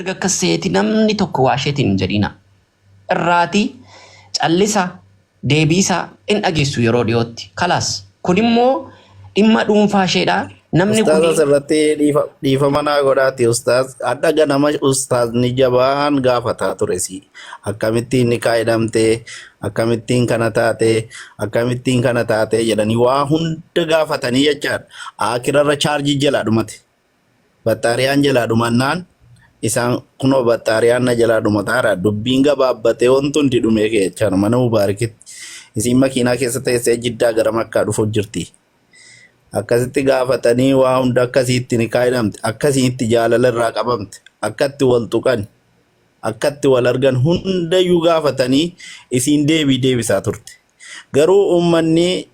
Kasseeti namni tokko waa isheetiin hin jedhina. Irraati callisa deebiisaa in dhageessu yeroo dhiyootti. Kalaas kun immoo dhimma dhuunfaa isheedha. Namni kun Ustaz asirratti dhiifama naa godhaati ustaz. Adda ganama ustazni jabaan gaafataa ture si. Akkamittiin ni kaa'edhamtee, akkamittiin kana taatee, akkamittiin kana taatee jedhanii waa hunda gaafatanii jechaadha. Akirarra chaarjii jalaa dhumate. Battaariyaan jalaa dhumannaan isaan kunoo battaariyaan na jalaa dhumataara. Dubbiin gabaabbatee wantoonni dhumee jechaadha mana Mubaarakitti. Isiin makiinaa keessa teessee Jiddaa gara Makkaa dhufuuf jirti. Akkasitti gaafatanii waa hunda akkasitti ni kaa'edhamte, akkasitti jaalala irraa qabamte, akkatti wal tuqan, akkatti wal argan hundayyuu gaafatanii isiin deebisaa turte. Garuu uummanni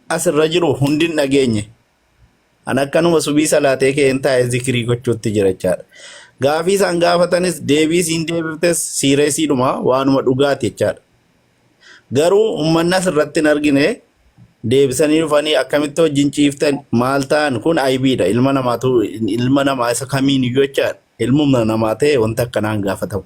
asirra jiru hundi hin dhageenye. An akkanuma subii salaatee ka'een taa'ee zikirii gochuutti jira jechaadha. Gaafii isaan gaafatanis deebii isiin deebiftes siireesiidhuma waanuma dhugaati jechaadha. Garuu uummanni asirratti hin argine. Deebisanii dhufanii akkamitti wajjin ciiftan maal ta'an kun aybiidha. Ilma namaa isa kamiin iyyuu jechaadha. Ilmuma namaa ta'e wanta akkanaan gaafatamu.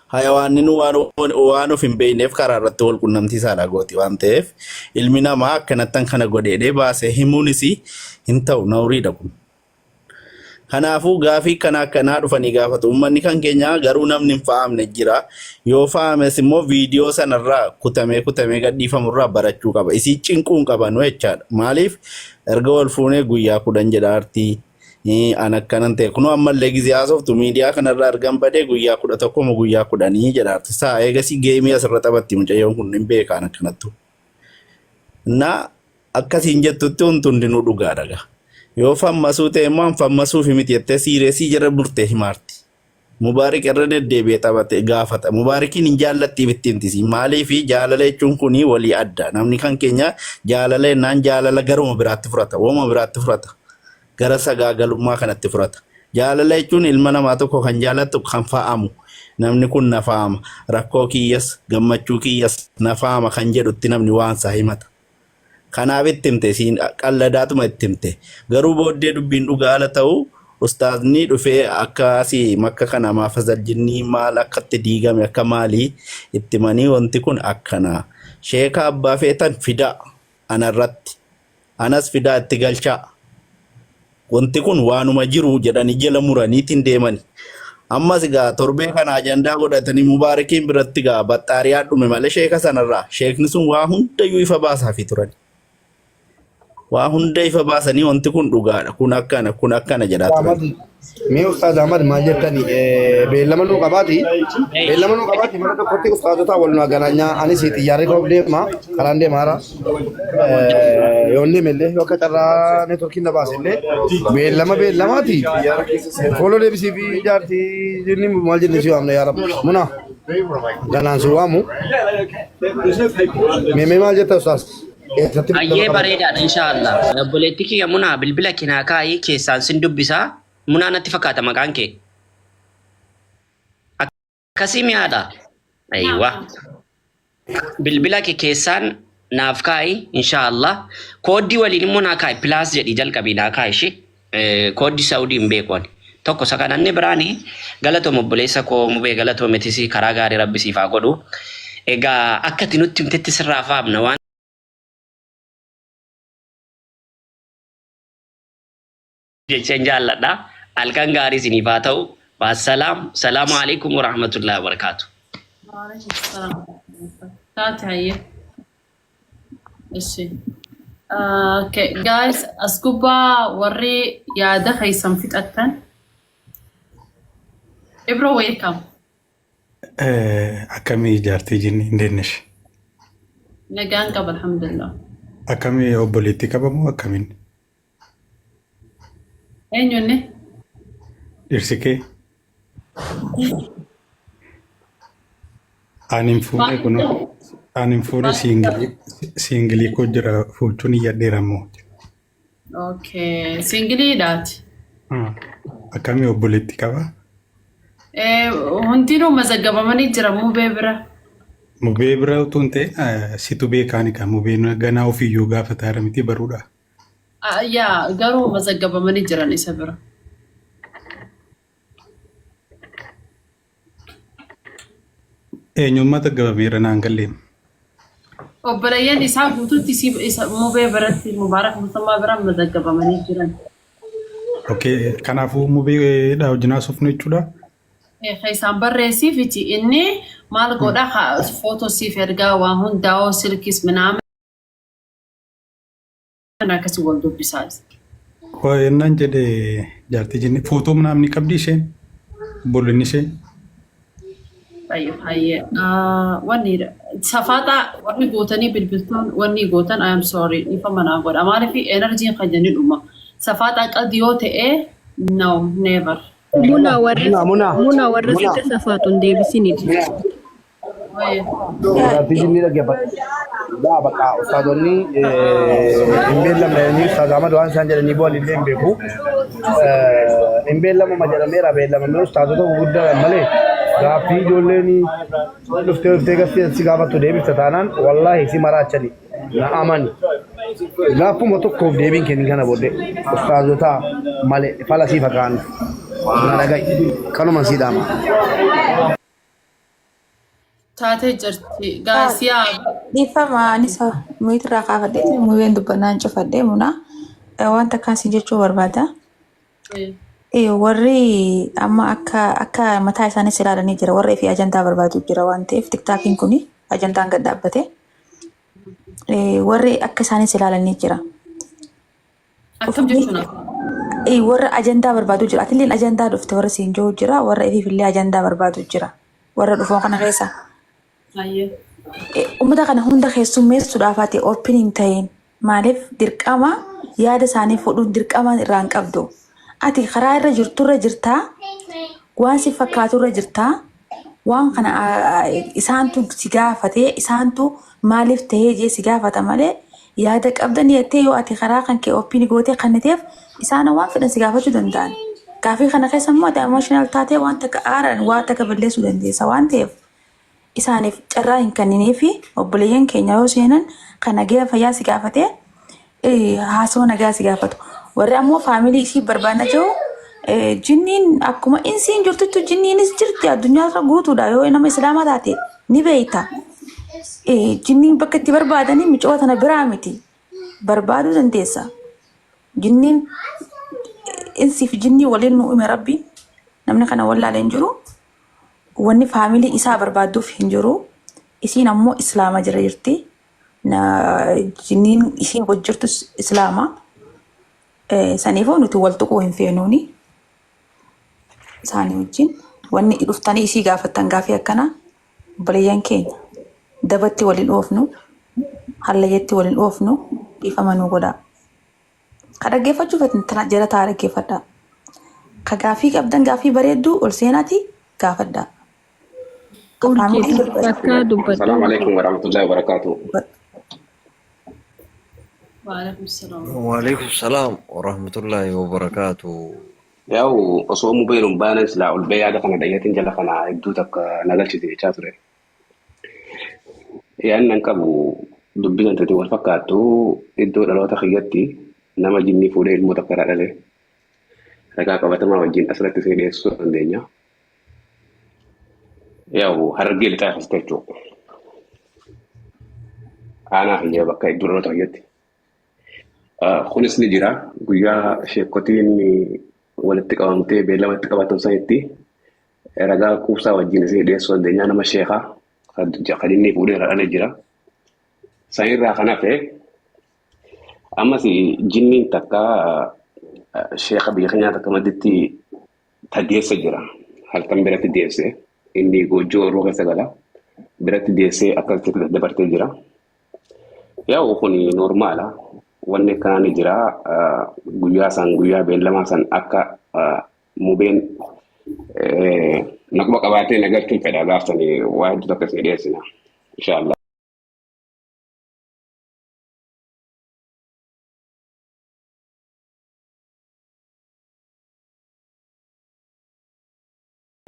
Hayawaannin waan of hin beekneef karaa irratti wal qunnamtiisaadha gooti waan ta'eef ilmi namaa akkanattan kana godheedhee baasee himuunis hin ta'u nawriidha kun. Kanaafuu gaafii akkanaa dhufanii gaafatu. Uummanni kan keenya garuu namni hin fahamne jira. Yoo fahames immoo viidiyoo sanarraa kutamee gadhiifamurraa barachuu qaba. Isii cinquun qaban jechaadha. Maaliif erga wal fuunee guyyaa 10 jedhaartii an akkanan ta'e kunoo ammallee gizee haasoftu miidiyaa kanarraa argan badee guyyaa 11 moo guyyaa 10 jedhaarti. Saa eegasii geemii asirra taphatti mucayyoon kun hin beekaan akkanattu. Na akkasiin jettutti wanti hundinuu dhugaadha. Yoo fammasuu ta'e immoo fammasuu fi miti jettee siireesii jara burtee himaarti. Mubaarik irra deddeebi'ee taphate gaafata. Mubaarikiin hin jaallattiif itti himtisi. Maaliif jaalala jechuun kuni walii adda. Namni kan keenya jaalala jennaan jaalala garuma biraatti furata. Wooma biraatti furata. Gara sagaagalummaa kanatti furata. Jaalala jechuun ilma namaa tokko kan jaallattu kan fa'amu. Namni kun na fa'ama. Rakkoo kiyyas, gammachuu kiyyas na fa'ama kan jedhutti namni waan isaa himata. Kanaaf itti himte siin qalladaatuma itti himte. Garuu booddee dubbiin dhugaa ala ta'u ustaazni dhufee akkasii makka kana maafasal jinnii maal akkatti diigame akka maalii itti manii wanti kun akkana. Sheeka abbaa feetan fidaa anarratti. Anas fidaa itti galchaa. Wanti kun waanuma jiru jedhanii jala muraniitiin deemani. Ammas gaa torbee kana ajandaa godhatanii Mubaarakiin biratti gaa baxxaariyaa dhume malee sheeka sanarraa. Sheekni sun waa hundayyuu ifa baasaafii turani. Waa hunda ifa baasanii wanti kun dhugaadha. Kun akkana jedhaa turan. Mee Ustaaz Ahmad maal jettani beellama nuu qabaati. Beellama nuu qabaati mana tokkotti ustaazota wal nu agananya anis xiyyaarri koo deema karaan deemaara. Yoon deemellee yoo akka carraa neetworkiin na baasellee beellamaati. Fooloo deebisii fi jaartii jinni maal jennee si waamna yaa rabbi. Muna ganaan si waamu. Mee maal jetta Ustaaz? Ayyee bareedaadha inshaallah. Obboleettii kiyya Munaa bilbila kinaa kaayii keessaan sin dubbisaa. Munaa natti fakkaata maqaan kee. Akkasii mi'aadha. Aywa. Bilbila kee keessaan naaf kaayii inshaallah. Kooddii waliin immoo naa kaayi pilaas jedhii jalqabii naa kaayi ishee. Kooddii Saawudii hin beeku ani. Tokko sakananne biraanii galatoom obboleessa koo mubee galatoometis karaa gaarii rabbisiif haa godhu. Egaa akka ati nutti himtetti sirraa faamna waan jechen jaalladha. Halkan gaarii isiniif haa ta'u. Wassalaam. Salaamu alaikum wa rahmatullahi wa barakatuh. Okay, guys, as gubbaa warri yaada keessan fixattan. Ibro, welcome. Akkamii jaartii jinni hin deemnesh? Nagaan qaba alhamdulillah. Akkamii obboleettii qabamu akkamiin? Eenyuunni? Dhirsi kee? Anin fuudhee kun anin fuudhee siingilii koo jira fuuchuun iyyadheera immoo. Okay, siingiliidhaati. Akkamii obboleettii qabaa? Hundinuu mazaggabamanii jira mubee bira. Mubee bira utuu hin ta'e situ beekaani kan mubeen ganaa ofiiyyuu gaafataa miti baruudha. Yaa garuu mazaggabamanii jiran isa bira. eenyummaa gabameera naan galleen. Obboleeyyan isaa guutuutti mubee biratti mubaarak musammaa biraan madaggabamanii jiran. Okay, kanaafuu mubeedha wajjin haasofnu jechuudha. Isaan barreessiifiti inni maal godha footoo siif ergaa waan hundaa'oo silkis minaamin akkasii wal dubbisaas. Innaan jedhe jaartii jenni footoo minaamin qabdi isheen bollinni isheen. Baay'ee wanni safaata wanni gootanii bilbiltuun wanni gootan I am sorry ifa manaa godha maaliif enerjiin kan jenni dhuma safaata qalbii yoo ta'e no never. Muna warra sitti safaatuun deebisinidha. Tijinni dhaggeeffatu. Daa bakka ustaadonni hin beellamne ustaad Ahmad waan isaan jedhanii bu'an illee hin beeku. Hin beellamama jedhameera beellamamee ustaadota gurguddaa malee gaaffii ijoolleen dhuftee gaffii si gaafattu deebifta taanaan wallaahi si maraachani na amani. Gaaffuma tokkoof deebiin kennin kana booddee ustaadota malee fala si fakkaan. Naragai kanuma sidama. Taatee jirti gaasiyaa. Dhiifama anis miitirraa kaafadhee muubeen dubbannaan cufadhee muna wanta kaasii jechuu barbaada. Warri amma akka mataa isaanis ilaalanii jira warri fi ajandaa barbaadu jira waan ta'eef tiktaakiin kun ajandaan gad dhaabbate. Warri akka isaanis ilaalanii jira. Akkam jechuudha. Warra ajandaa barbaadu jira. Atilleen ajandaa dhufte warra siin jiru jira. Warra ifiifillee ajandaa barbaadu jira. Warra dhufoon kana keessa. Uummata kana hunda keessummeessuudhaaf ati oopiniin ta'een maaliif dirqama yaada isaanii fuudhuun dirqama irraa hin qabdu. Ati karaa irra jirturra jirtaa waan si fakkaaturra jirtaa waan kana isaantu si gaafatee isaantu maaliif ta'ee jee si gaafata malee yaada qabdan jettee yoo ati karaa kan kee oopinii gootee kanniteef isaan waan fedhan si gaafachuu danda'an. Gaafii kana keessa immoo emotional taatee waan takka aaraan waan takka balleessuu dandeessa waan ta'eef isaaniif carraa hin kenninee fi obboleeyyan keenya yoo seenan kan nagaa fayyaa si gaafatee haasoo nagaa si gaafatu. Warri ammoo faamilii isii barbaadna jiru jinniin akkuma insiin jirtutti jinniinis jirti addunyaa guutuudha yoo nama islaamaa taate ni beeyta. Jinniin bakka itti barbaadanii micoota na biraa miti barbaaduu dandeessa. Jinniin insiif jinnii waliin nu uume rabbiin namni kana wallaalee hin jiru. Wanni faamilii isaa barbaaduuf hin jiru. Isiin ammoo islaama jira jirti. Jinniin isiin wajjirtus islaama. Saniifuu nuti wal tuquu hin feenuuni. Isaanii wajjin wanni dhuftanii isii gaafattan gaafii akkana obboleeyyan keenya dabatti waliin oofnu hallayyetti waliin oofnu dhiifama nu godhaa. Ka dhaggeeffachuu feetan jala taa'aa dhaggeeffadhaa. Ka gaafii qabdan gaafii bareedduu ol seenaati gaafadhaa. Assalamualaikum warahmatullahi wabarakatuh. Waalaikumsalam warahmatullahi wabarakatuh. Yau osoo mubeeruun baana silaa ol bee yaada kana dhayyatiin jala kana hedduu takka nagalchite jechaa ture. Yaannan qabu dubbisan tati wal fakkaattu iddoo dhaloota kiyyatti nama jinnii fuudhee ilmoo takka irraa dhale. Ragaa qabatamaa wajjin asirratti see dhiyeessuu dandeenya. Yau harargee lixaa fi jechuudha. Aanaa fi bakka iddoo dhaloota kiyyatti. Kunis ni jira guyyaa sheekotiin walitti qabamtee beellamatti qabatan sanitti ragaa kuusaa wajjin isii dhiyeessuu dandeenya nama sheekaa kan inni fuudhee irra dhale jira. Sanirraa kan hafe ammas jinniin takka sheeka biyya keenyaa takka madditti tadeessa jira. Halkan biratti deesse inni goojjoo roo keessa gala biratti deessee akkasitti dabartee jira. Yaa'u kun normaala. Wanni akkanaa ni jira guyyaa beellamaa san akka mubeen naquma qabaatee nagalchuun fedha gaaftanii waa hedduu takka isin dhiyeessina inshaallah.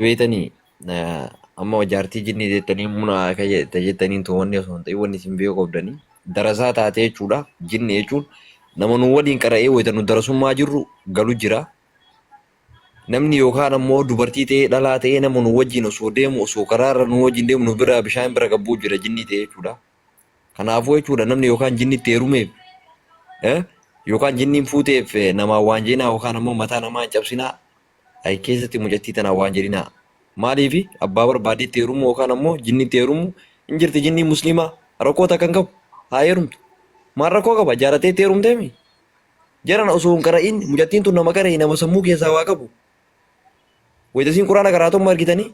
Beetanii amma jaartii jinnii jettanii muna akka jettaniin wanni osoo hin ta'in wanni isin beeku qabdanii darasaa taatee jechuudha. Jinni jechuun nama nu waliin qara'ee wayita nu darasummaa jirru galu jira. namni yookaan ammoo dubartii ta'ee dhalaa ta'ee nama nu wajjin osoo deemu osoo karaarra nu wajjin deemu nu bira bishaan bira gabbuu jira jinni ta'e jechuudha. Kanaafuu jechuudha namni yookaan jinni itti heerumeef yookaan jinniin fuuteef namaa waan jeenaa yookaan ammoo mataa namaa hin cabsinaa ayi keessatti mucattii tanaa waan jedhinaa. Maaliifi abbaa barbaadee itti heerumu yookaan ammoo jinni itti heerumu hin jirti jinni musliimaa rakkoota kan qabu haa heerumtu. Maal rakkoo qaba jaalatee itti heerumteemi. Jaran osoo hin qara'in mucattiin tun nama qara'e nama sammuu keessaa waa qabu. Wayitasiin quraana qaraatummaa argitanii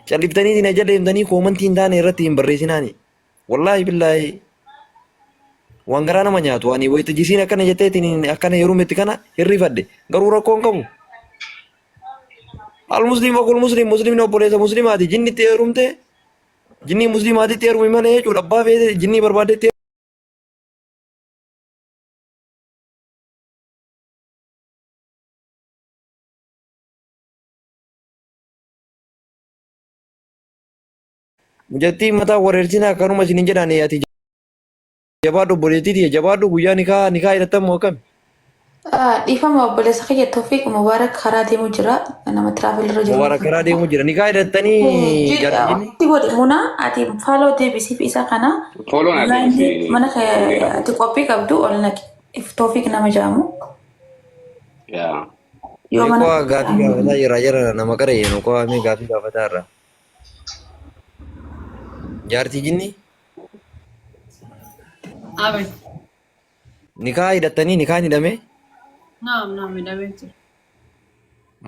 calliftanii dina jala deemtanii koomantii hin taane irratti hin barreessinaani. Wallaahi billaahi waan garaa nama nyaatu ani wayita jisiin akkana jetteetiin akkana heerumetti kana hirrifadhe garuu rakkoo hin qabu. Al musliima kul musliim musliimni obboleessa musliimaati jinni itti heerumte jinni musliimaati itti heerumi malee jechuudha abbaa feete jinni barbaade itti mucattii mataa wareersinaa akkanuma isin hin jedhane ati jabaadhu obboleettiiti jabaadhu guyyaa nikaa hidhattamu akkami. Dhiifama obboleessa kiyya Toofiq Mubaarak karaa deemu jira nama tiraavelirra jiru. Mubaarak karaa deemu jira nikaa hidhattanii jaartii Munaa ati faaloo deebisiif isa kana mana ati qophii qabdu ol naqi Toofiq nama jedhamu. Yoo mana gaafii gaafataa jira nama qaree nu qo'amee gaafii gaafataa irra. Jaartii jinni Abet. nikaa hidhattanii nikaan hidhame. Naam hidhamee jira.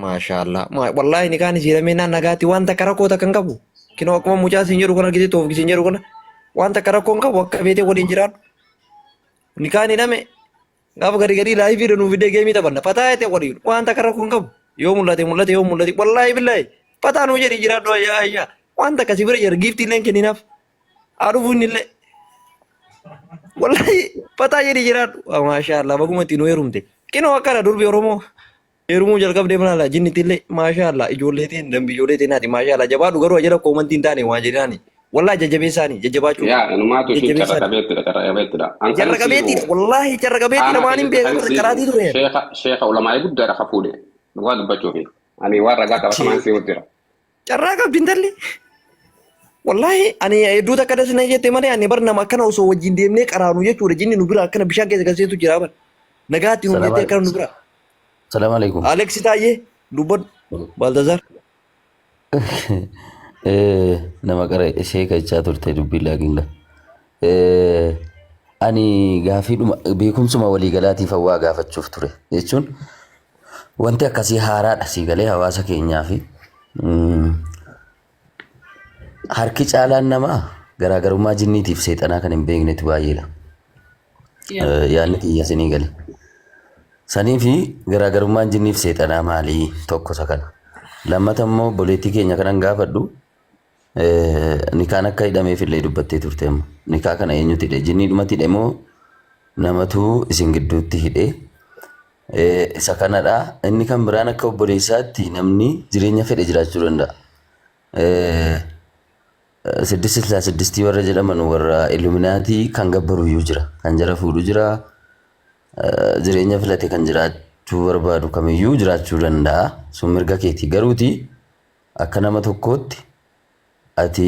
Maashaallah wallahi nikaan isii hidhamee naan nagaatti waan takka rakkoo takka hin qabu. Kinoo akkuma mucaa siin jedhu kana argitee Toofiq siin jedhu kana waan takka rakkoo hin qabu akka beetee waliin jiraadhu. Nikaan hidhame gaafa gadi laayifii nuuf fidee geemii taphanna fataa ta'e waliin waan takka rakkoo hin qabu. Yoo mul'ate wallahi billahi fataa nuu jedhi jiraadhu ayyaa waan takka si bira jira giiftii illee kenninaaf adufuun illee wallahi fataa jedhi jiraadhu maashaallah baguma ittiin heerumte kinoo akkana durbi Oromoo heerumuu jalqabdee manaala jinnitti illee maashaallah ijoolleetiin dambi ijoolleetiin naati maashaallah jabaadhu garuu ajala koomantii hin taane waan jedhaani wallahi jajjabeessaani jajjabaachuu jarra qabeettiidha wallahi jarra qabeettii namaan hin beekamu karaatii ture sheekha ulamaa'ee guddaadha ka fuudhe dhugaa dubbachuufi ani waan ragaa qabatamaan si hojjira carraa qabdi intalli wallahi ani hedduu takka dasina jette malee ani bar nama akkana osoo wajjin deemnee qaraanu jechuudha jinni nu bira akkana bishaan keessa galseetu jira bar nagaatti nu jettee akkana nu bira. Salaam alaikum. Aleksi Taayee dubbadhu Baltazar. Nama qara ishee kachaa turte dubbii laaginga. Ani gaafiidhuma beekumsuma waliigalaatiif hawaa gaafachuuf ture jechuun wanti akkasii haaraadha siigalee hawaasa keenyaa fi harki caalaan namaa garaagarummaa jinniitiif seexanaa kan hin beeknetu baay'eedha. Yaadni kiyya sinii gale. Sanii fi garaagarummaan jinniif seexanaa maalii tokko isa kana. Lammata immoo obboleettii keenya kanan gaafadhu nikaan akka hidhameef illee dubbattee turte immoo nikaa kana eenyutu hidhe jinniidhumatti hidhe moo namatu isin gidduutti hidhe isa kanadha. Inni kan biraan akka obboleessaatti namni jireenya fedhe jiraachuu danda'a. Siddistii warra jedhaman warra illuminaatii kan gabbaru iyyuu jira kan jara fuudhu jira jireenya filate kan jiraachuu barbaadu kamiyyuu jiraachuu danda'a sun mirga keetii garuuti akka nama tokkootti ati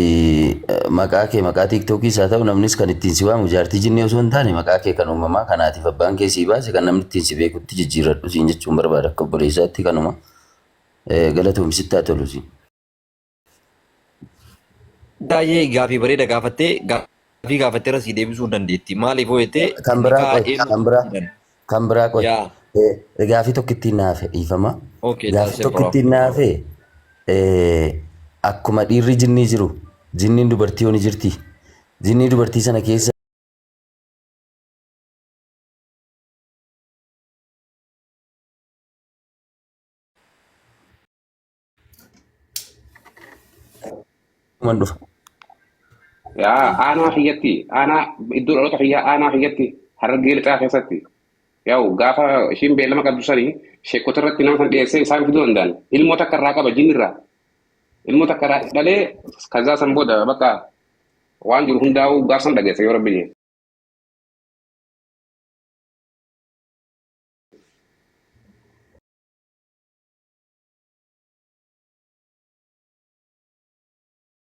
maqaa kee maqaa tiiktookii isaa ta'u namnis kan ittiin si waamu jaartii jinnee osoo hin taane maqaa kee kan uumamaa kanaatiif abbaan kee sii baase kan namni ittiin si beekutti jijjiiradhu siin jechuun barbaada akka obboleessaatti kanuma galatoomsitti haa tolu siin. Baay'ee gaafii bareeda gaafattee gaafii gaafattee rasii deebisuu dandeetti. Maaliif hoo'ettee kan biraa qoy gaafii tokko ittiin naafe dhiifama. Gaafii tokko ittiin naafe akkuma dhiirri jinnii jiru jinniin dubartii yoo ni jirti. Jinnii dubartii sana keessa dhufa. Aanaa hiyyatti aanaa iddoo dhaloota hiyyaa aanaa hiyyatti harargee lixaa keessatti yaa'u gaafa ishiin beellama qabdu sanii sheekota irratti nama san dhiyeessee isaan fiduu danda'an ilmoota akka irraa qaba jinnirraa ilmoota akka irraa dhalee kazaa san booda bakka waan jiru hundaa'uu gaafsan dhageessa yoo rabbi